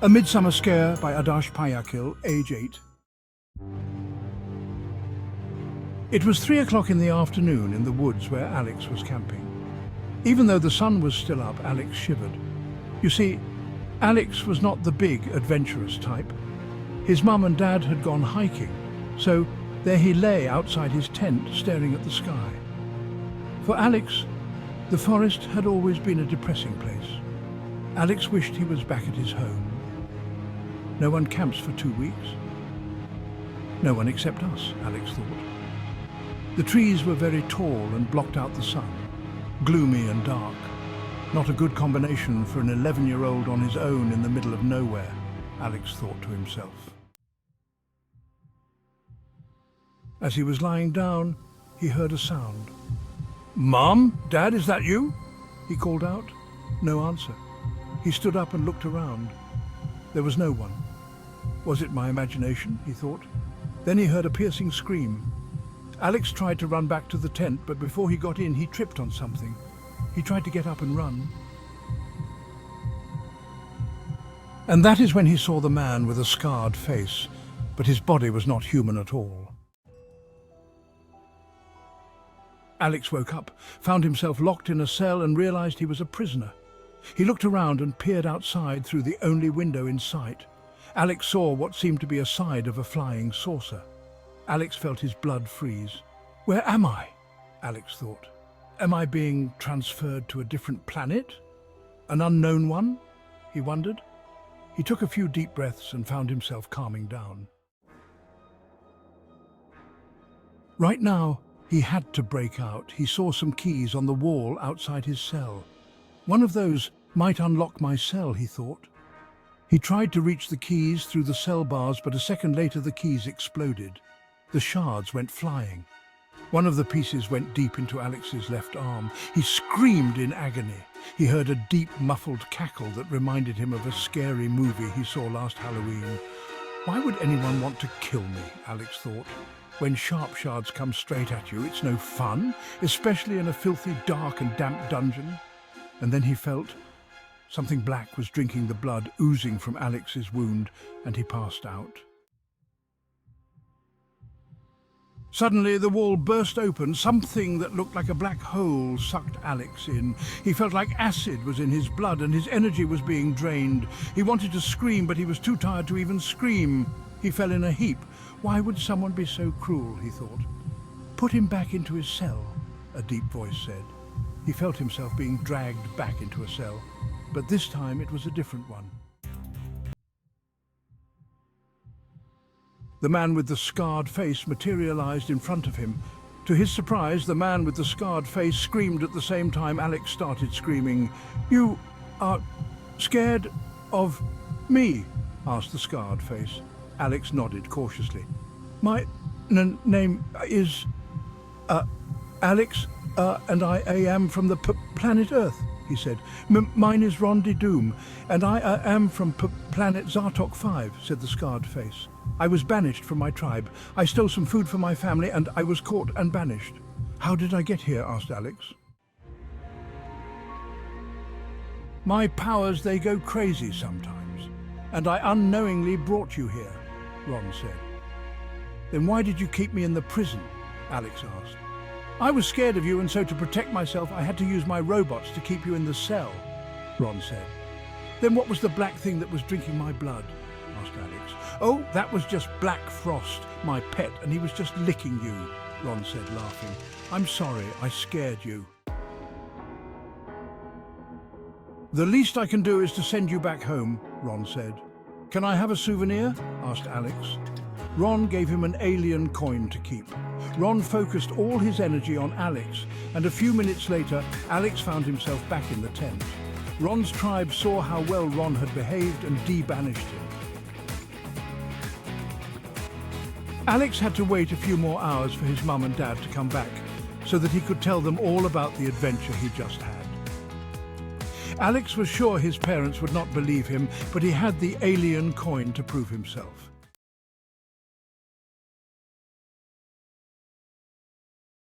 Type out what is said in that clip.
A Midsummer Scare by Adash Payakil, age 8. It was 3 o'clock in the afternoon in the woods where Alex was camping. Even though the sun was still up, Alex shivered. You see, Alex was not the big, adventurous type. His mum and dad had gone hiking, so there he lay outside his tent, staring at the sky. For Alex, the forest had always been a depressing place. Alex wished he was back at his home. No one camps for 2 weeks. No one except us, Alex thought. The trees were very tall and blocked out the sun, gloomy and dark. Not a good combination for an 11-year-old on his own in the middle of nowhere, Alex thought to himself. As he was lying down, he heard a sound. "Mom? Dad, is that you?" he called out. No answer. He stood up and looked around. There was no one. Was it my imagination, he thought. Then he heard a piercing scream. Alex tried to run back to the tent, but before he got in, he tripped on something. He tried to get up and run. And that is when he saw the man with a scarred face, but his body was not human at all. Alex woke up, found himself locked in a cell and realized he was a prisoner. He looked around and peered outside through the only window in sight. Alex saw what seemed to be a side of a flying saucer. Alex felt his blood freeze. Where am I? Alex thought. Am I being transferred to a different planet? An unknown one? He wondered. He took a few deep breaths and found himself calming down. Right now, he had to break out. He saw some keys on the wall outside his cell. One of those might unlock my cell, he thought. He tried to reach the keys through the cell bars, but a second later the keys exploded. The shards went flying. One of the pieces went deep into Alex's left arm. He screamed in agony. He heard a deep, muffled cackle that reminded him of a scary movie he saw last Halloween. Why would anyone want to kill me, Alex thought. When sharp shards come straight at you, it's no fun, especially in a filthy, dark and damp dungeon. And then he felt something black was drinking the blood oozing from Alex's wound, and he passed out. Suddenly, the wall burst open. Something that looked like a black hole sucked Alex in. He felt like acid was in his blood and his energy was being drained. He wanted to scream, but he was too tired to even scream. He fell in a heap. Why would someone be so cruel, he thought. Put him back into his cell, a deep voice said. He felt himself being dragged back into a cell, but this time it was a different one. The man with the scarred face materialized in front of him. To his surprise, the man with the scarred face screamed at the same time Alex started screaming. "You are scared of me?" asked the scarred face. Alex nodded cautiously. "My name is Alex, and I am from the planet Earth," he said. "Mine is Rondi Doom, and I am from planet Zartok 5, said the scarred face. "I was banished from my tribe. I stole some food for my family, and I was caught and banished." "How did I get here?" asked Alex. "My powers, they go crazy sometimes, and I unknowingly brought you here," Ron said. "Then why did you keep me in the prison?" Alex asked. "I was scared of you, and so to protect myself I had to use my robots to keep you in the cell," Ron said. "Then what was the black thing that was drinking my blood?" asked Alex. "Oh, that was just Black Frost, my pet, and he was just licking you," Ron said, laughing. "I'm sorry, I scared you." "The least I can do is to send you back home," Ron said. "Can I have a souvenir?" asked Alex. Ron gave him an alien coin to keep. Ron focused all his energy on Alex, and a few minutes later, Alex found himself back in the tent. Ron's tribe saw how well Ron had behaved and de-banished him. Alex had to wait a few more hours for his mum and dad to come back, so that he could tell them all about the adventure he just had. Alex was sure his parents would not believe him, but he had the alien coin to prove himself.